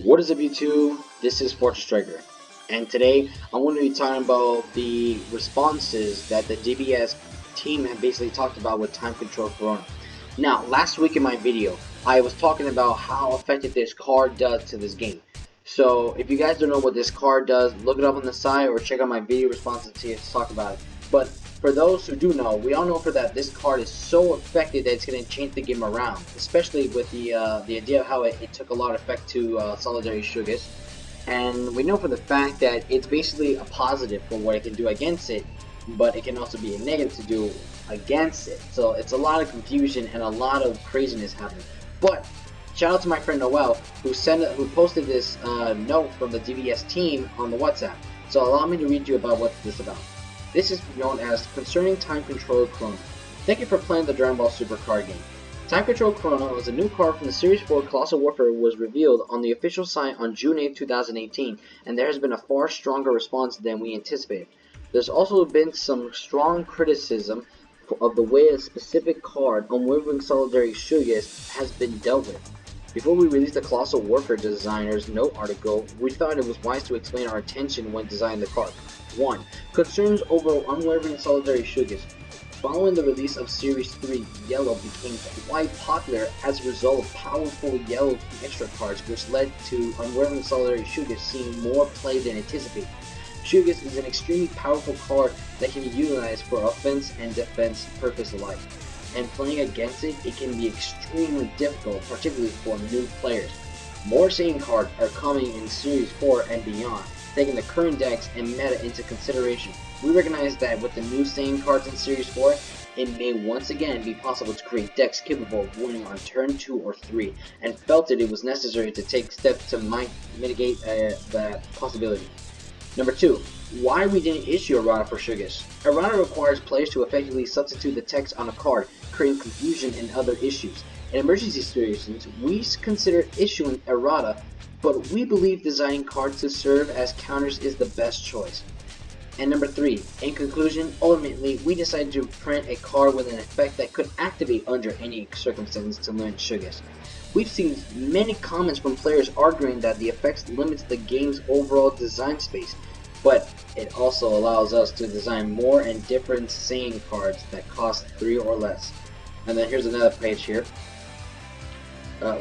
What is up YouTube? This is Fortress Striker, and today I'm going to be talking about the responses that the DBS team have basically talked about with time control Corona. Now, last week in my video, I was talking about how effective this card does to this game. So if you guys don't know what this card does, look it up on the side or check out my video responses to talk about it. But for those who do know, we all know for that this card is so effective that it's going to change the game around, especially with the idea of how it took a lot of effect to Solidary Shugesh. And we know for the fact that it's basically a positive for what it can do against it, but it can also be a negative to do against it. So it's a lot of confusion and a lot of craziness happening. But shout out to my friend Noel who posted this note from the DBS team on the WhatsApp. So allow me to read you about what this is about. This is known as Concerning Time Control Chrono. Thank you for playing the Dragon Ball Super card game. Time Control Chrono was a new card from the Series 4 Colossal Warfare was revealed on the official site on June 8, 2018, and there has been a far stronger response than we anticipated. There's also been some strong criticism of the way a specific card, Unwavering Solidary Shugesh, has been dealt with. Before we released the Colossal Warfare designer's note article, we thought it was wise to explain our intention when designing the card. 1. Concerns over Unwavering Solidary Shugesh. Following the release of Series 3, Yellow became quite popular as a result of powerful Yellow extra cards, which led to Unwavering Solidary Shugesh seeing more play than anticipated. Shugesh is an extremely powerful card that can be utilized for offense and defense purpose alike, and playing against it can be extremely difficult, particularly for new players. More Saiyan cards are coming in Series 4 and beyond, taking the current decks and meta into consideration. We recognize that with the new Saiyan cards in Series 4, it may once again be possible to create decks capable of winning on turn 2 or 3, and felt that it was necessary to take steps to mitigate that possibility. Number 2. Why we didn't issue errata for Shugesh. Errata requires players to effectively substitute the text on a card, creating confusion and other issues. In emergency situations, we consider issuing errata, but we believe designing cards to serve as counters is the best choice. And number 3, in conclusion, ultimately, we decided to print a card with an effect that could activate under any circumstance to limit Shugesh. We've seen many comments from players arguing that the effects limits the game's overall design space, but it also allows us to design more and different Saiyan cards that cost 3 or less. And then here's another page here.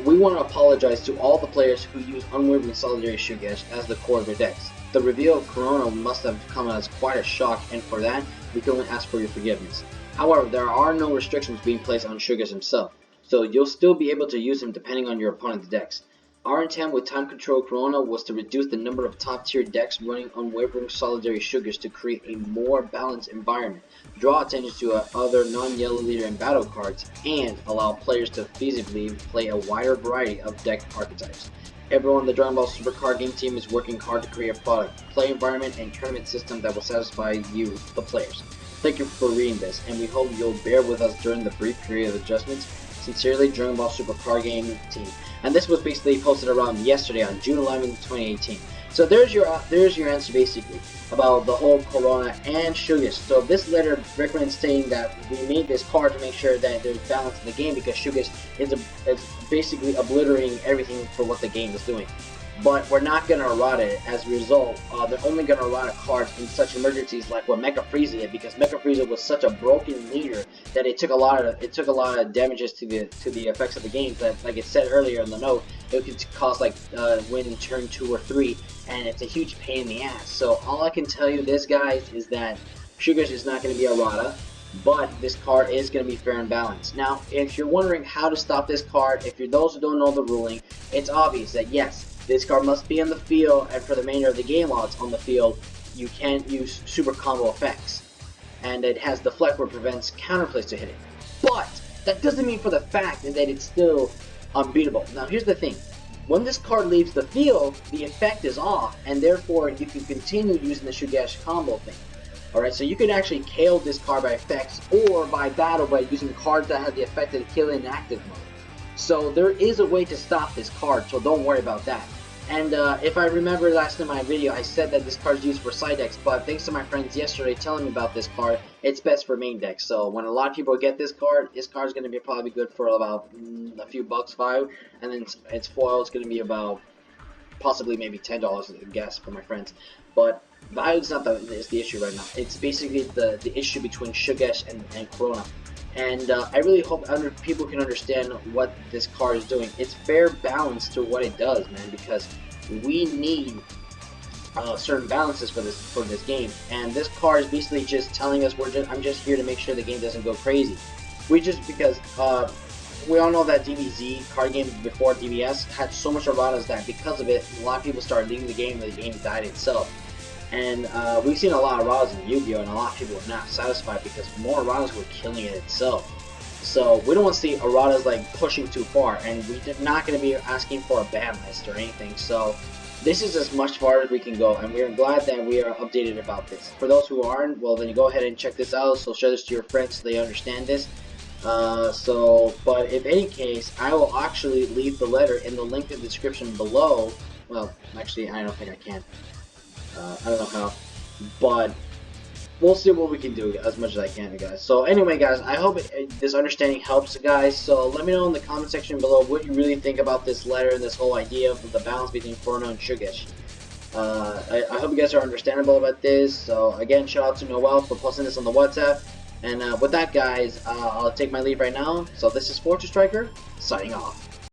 We want to apologize to all the players who use Unwavering Solidary Shugesh as the core of their decks. The reveal of Corona must have come as quite a shock, and for that, we can only ask for your forgiveness. However, there are no restrictions being placed on Shugesh himself, so you'll still be able to use him depending on your opponent's decks. Our intent with Time Control Corona was to reduce the number of top-tier decks running Unwavering Solidary Shugesh to create a more balanced environment, draw attention to other non-yellow leader and battle cards, and allow players to feasibly play a wider variety of deck archetypes. Everyone on the Dragon Ball Super card game team is working hard to create a product, play environment, and tournament system that will satisfy you, the players. Thank you for reading this, and we hope you'll bear with us during the brief period of adjustments. Sincerely, Dragon Ball Super card game team. And this was basically posted around yesterday on June 11, 2018. So there's your answer basically about the whole Corona and Shugesh. So this letter recommends saying that we made this card to make sure that there's balance in the game because Shugesh is basically obliterating everything for what the game is doing. But we're not going to errata it. As a result, they're only going to errata cards in such emergencies like what Mecha Frieza did, because Mecha Frieza was such a broken leader that it took a lot of damages to the effects of the game. But like it said earlier in the note, it could cause like win in turn 2 or 3, and it's a huge pain in the ass. So all I can tell you, this guys, is that Shugesh is not going to be errata, but this card is going to be fair and balanced. Now, if you're wondering how to stop this card, if you're those who don't know the ruling, it's obvious that yes, this card must be on the field, and for the remainder of the game while it's on the field, you can't use super combo effects. And it has deflect where prevents counterplays to hit it. But that doesn't mean for the fact that it's still unbeatable. Now here's the thing. When this card leaves the field, the effect is off, and therefore you can continue using the Shugesh combo thing. Alright, so you can actually KO this card by effects or by battle by using cards that have the effect of killing in active mode. So there is a way to stop this card, so don't worry about that. And if I remember last in my video, I said that this card is used for side decks, but thanks to my friends yesterday telling me about this card, it's best for main decks. So when a lot of people get this card is going to be probably good for about a few bucks, $5, and then its foil is going to be about possibly maybe $10, I guess, for my friends. But value is not is the issue right now. It's basically the issue between Shugesh and Chronoa. And I really hope people can understand what this card is doing. It's fair balance to what it does, man, because we need certain balances for this game. And this card is basically just telling us I'm just here to make sure the game doesn't go crazy. Because we all know that DBZ card game before DBS had so much erratas that because of it, a lot of people started leaving the game and the game died itself. And we've seen a lot of erratas in Yu-Gi-Oh! And a lot of people were not satisfied because more erratas were killing it itself. So we don't want to see erratas like pushing too far, and we're not going to be asking for a ban list or anything. So this is as much far as we can go, and we are glad that we are updated about this. For those who aren't, well, then you go ahead and check this out. So share this to your friends so they understand this. But in any case, I will actually leave the letter in the link in the description below. Well, actually, I don't think I can. I don't know how, but we'll see what we can do as much as I can, guys. So anyway, guys, I hope this understanding helps, guys. So let me know in the comment section below what you really think about this letter and this whole idea of the balance between Chrono and Shugesh. I hope you guys are understandable about this. So again, shout out to Noel for posting this on the WhatsApp. And with that, guys, I'll take my leave right now. So this is Fortress Striker, signing off.